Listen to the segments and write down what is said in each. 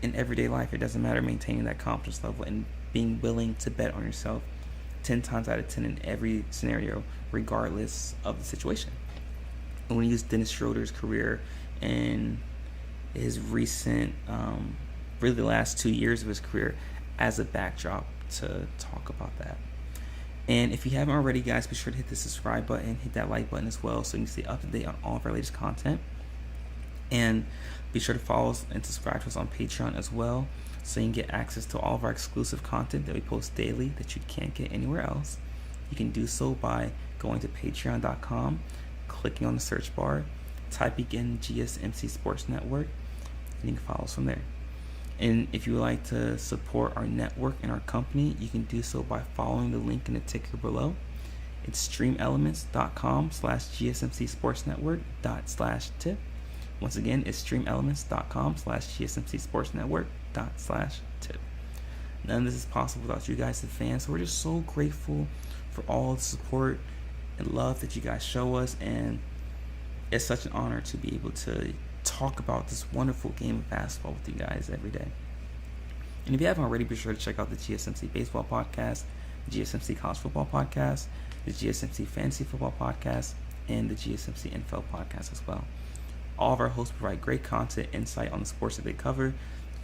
in everyday life. It doesn't matter maintaining that confidence level and being willing to bet on yourself 10 times out of 10 in every scenario, regardless of the situation. And when you use Dennis Schroeder's career and his recent, really the last 2 years of his career as a backdrop to talk about that. And if you haven't already, guys, be sure to hit the subscribe button, hit that like button as well, so you can stay up to date on all of our latest content. And be sure to follow us and subscribe to us on Patreon as well, so you can get access to all of our exclusive content that we post daily that you can't get anywhere else. You can do so by going to patreon.com, clicking on the search bar, typing in GSMC Sports Network, and you can follow us from there. And if you would like to support our network and our company, you can do so by following the link in the ticker below. It's streamelements.com/GSMC Sports Network /tip. Once again, it's streamelements.com/GSMC Sports Network /tip. None of this is possible without you guys, the fans. So we're just so grateful for all the support and love that you guys show us. And it's such an honor to be able to talk about this wonderful game of basketball with you guys every day. And if you haven't already, be sure to check out the GSMC Baseball Podcast, the GSMC College Football Podcast, the GSMC Fantasy Football Podcast, and the GSMC NFL Podcast as well. All of our hosts provide great content, insight on the sports that they cover,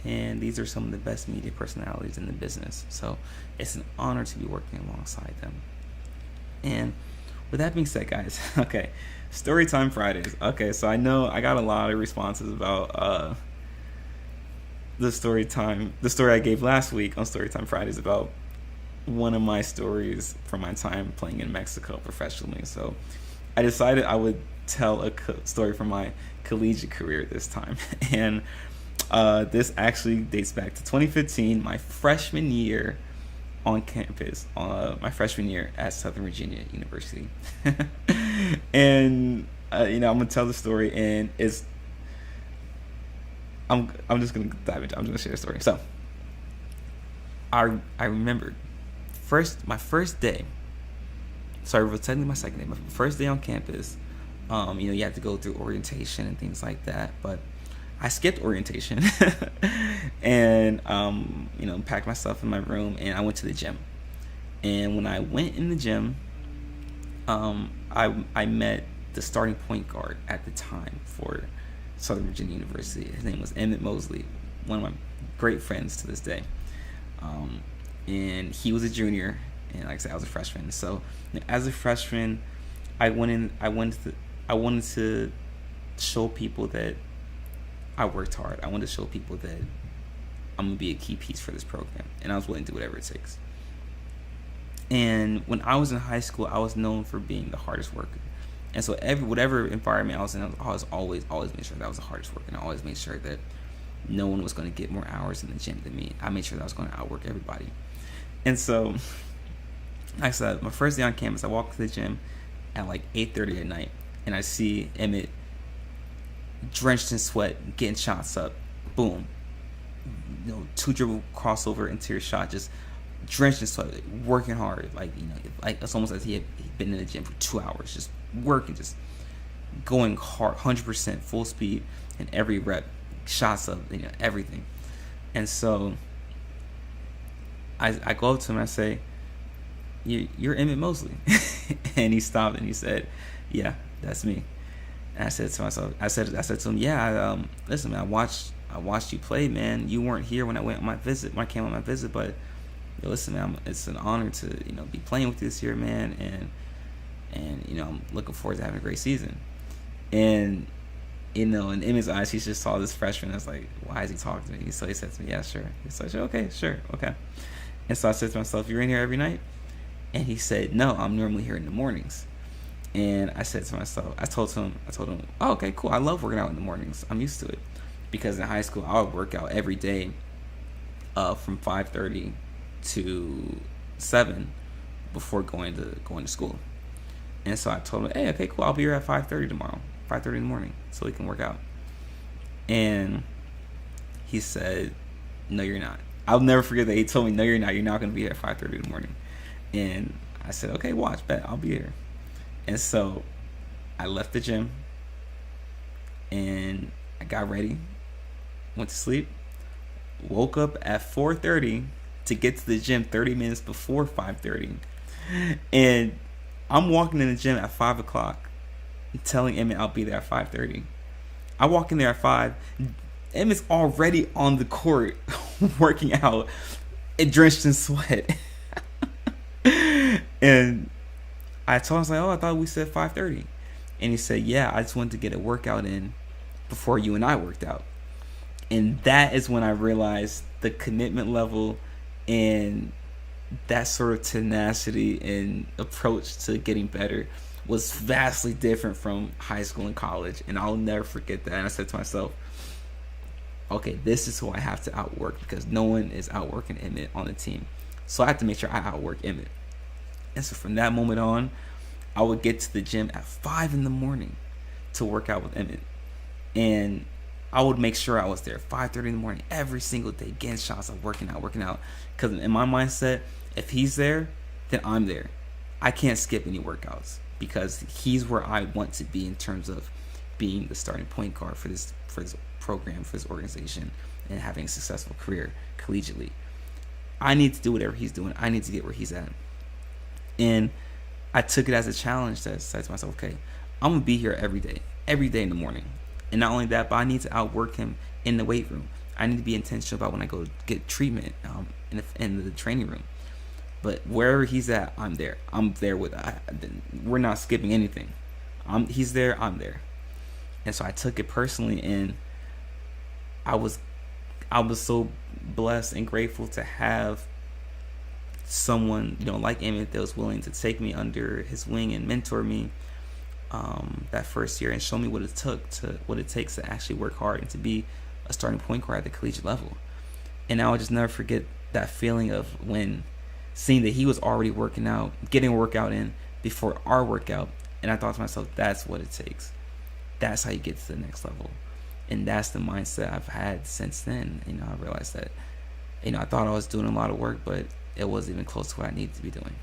and these are some of the best media personalities in the business. So it's an honor to be working alongside them. And with that being said, guys, okay, Storytime Fridays. Okay, so I know I got a lot of responses about the story I gave last week on Storytime Fridays about one of my stories from my time playing in Mexico professionally. So I decided I would tell a story from my collegiate career this time. And this actually dates back to 2015, my freshman year on campus, my freshman year at Southern Virginia University. And I'm gonna tell the story, and I'm just gonna dive into. I'm just gonna share the story. So I remember my first day. Sorry, it was technically my second day. My first day on campus. You have to go through orientation and things like that, but I skipped orientation and packed my stuff in my room, and I went to the gym. And when I went in the gym, I met the starting point guard at the time for Southern Virginia University. His name was Emmett Mosley, one of my great friends to this day. And he was a junior, and like I said, I was a freshman. So as a freshman, I wanted to show people that I worked hard. I wanted to show people that I'm going to be a key piece for this program, and I was willing to do whatever it takes. And when I was in high school, I was known for being the hardest worker. And so whatever environment I was in, I was always made sure that I was the hardest worker, and I always made sure that no one was going to get more hours in the gym than me. I made sure that I was going to outwork everybody. And so, like I said, my first day on campus, I walked to the gym at like 8:30 at night, and I see Emmett drenched in sweat, getting shots up, boom, 2-dribble crossover into your shot, just drenched in sweat, working hard, like it's almost as he had been in the gym for 2 hours, just working, just going hard, 100% full speed in every rep, shots up, everything. And so I go up to him and I say, "You're Emmett Mosley," and he stopped and he said, "Yeah, that's me." And I said to myself, I said to him, "Yeah, listen, man, I watched you play, man. You weren't here when I came on my visit, but listen, man, it's an honor to be playing with you this year, man, and I'm looking forward to having a great season." And in Emmett's eyes, he just saw this freshman. I was like, "Why is he talking to me?" So he said to me, "Yeah, sure." He said, "Okay, sure, okay." And so I said to myself, "You're in here every night?" And he said, "No, I'm normally here in the mornings." And I said to myself, I told him, "Oh, okay, cool. I love working out in the mornings. I'm used to it." Because in high school, I would work out every day from 5:30 to 7 before going to school. And so I told him, "Hey, okay, cool. I'll be here at 5:30 tomorrow, 5:30 in the morning, so we can work out." And he said, "No, you're not." I'll never forget that he told me, "No, you're not. You're not going to be here at 5:30 in the morning." And I said, "Okay, watch, bet. I'll be here." And so I left the gym and I got ready, went to sleep, woke up at 4:30 to get to the gym 30 minutes before 5:30. And I'm walking in the gym at 5 o'clock, telling Emmett I'll be there at 5:30. I walk in there at 5. Emmett's already on the court working out, drenched in sweat. And I told him, I was like, oh, I thought we said 5:30. And he said, yeah, I just wanted to get a workout in before you and I worked out. And that is when I realized the commitment level and that sort of tenacity and approach to getting better was vastly different from high school and college. And I'll never forget that. And I said to myself, okay, this is who I have to outwork, because no one is outworking Emmett on the team. So I have to make sure I outwork Emmett. And so from that moment on, I would get to the gym at 5 in the morning to work out with Emmett. And I would make sure I was there 5:30 in the morning every single day, getting shots of working out. Because in my mindset, if he's there, then I'm there. I can't skip any workouts because he's where I want to be in terms of being the starting point guard for this program, for this organization, and having a successful career collegiately. I need to do whatever he's doing. I need to get where he's at. And I took it as a challenge to say to myself, okay, I'm going to be here every day in the morning. And not only that, but I need to outwork him in the weight room. I need to be intentional about when I go get treatment in the training room. But wherever he's at, I'm there. I'm there with. We're not skipping anything. He's there. I'm there. And so I took it personally, and I was so blessed and grateful to have someone, like Emmett, that was willing to take me under his wing and mentor me that first year and show me what it takes to actually work hard and to be a starting point guard at the collegiate level. And I will just never forget that feeling of when seeing that he was already working out, getting a workout in before our workout. And I thought to myself, that's what it takes. That's how you get to the next level. And that's the mindset I've had since then. I realized that, I thought I was doing a lot of work, but it wasn't even close to what I needed to be doing.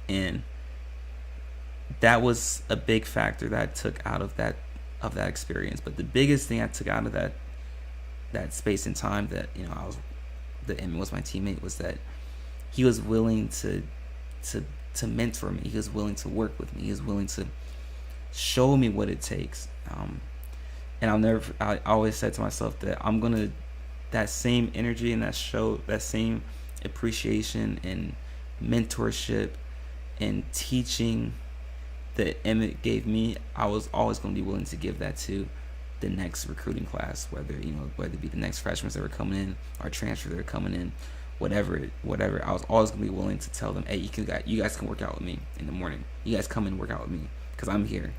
And that was a big factor that I took out of that experience. But the biggest thing I took out of that space and time that Emmett was my teammate was that he was willing to mentor me. He was willing to work with me. He was willing to show me what it takes. And I always said to myself that that same energy and that same appreciation and mentorship and teaching that Emmett gave me, I was always going to be willing to give that to the next recruiting class, whether it be the next freshmen that were coming in or transfers that were coming in, whatever. I was always going to be willing to tell them, hey, you guys can work out with me in the morning. You guys come and work out with me because I'm here.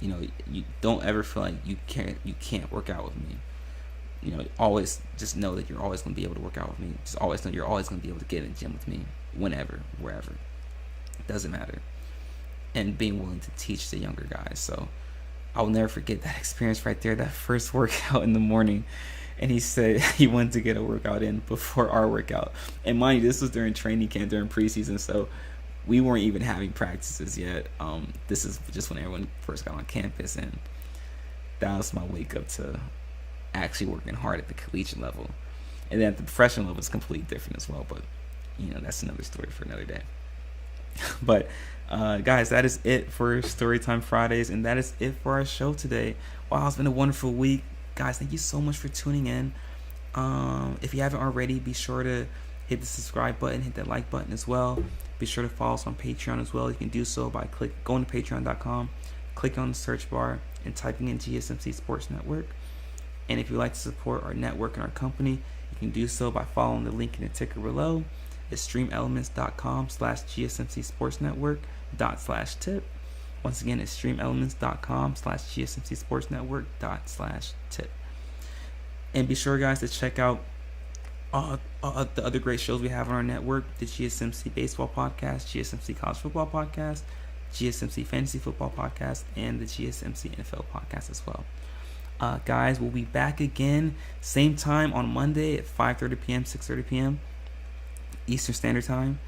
You don't ever feel like you can't work out with me. Always just know that you're always going to be able to work out with me. Just always know you're always going to be able to get in the gym with me whenever, wherever. It doesn't matter. And being willing to teach the younger guys. So I'll never forget that experience right there, that first workout in the morning. And he said he wanted to get a workout in before our workout. And mind you, this was during training camp, during preseason, so we weren't even having practices yet. This is just when everyone first got on campus, and that was my wake up to actually working hard at the collegiate level. And then at the professional level, it's completely different as well, but that's another story for another day. But guys, that is it for Storytime Fridays, and that is it for our show today. Wow, it's been a wonderful week. Guys, thank you so much for tuning in. If you haven't already, be sure to hit the subscribe button, hit that like button as well. Be sure to follow us on Patreon as well. You can do so by going to patreon.com, click on the search bar, and typing in GSMC Sports Network. And if you'd like to support our network and our company, you can do so by following the link in the ticker below. It's streamelements.com/GSMC Sports Network /tip. Once again, it's streamelements.com/GSMC Sports Network /tip. And be sure, guys, to check out the other great shows we have on our network: the GSMC Baseball Podcast, GSMC College Football Podcast, GSMC Fantasy Football Podcast, and the GSMC NFL Podcast as well. Guys, we'll be back again same time on Monday at 5:30 p.m., 6:30 p.m. Eastern Standard Time.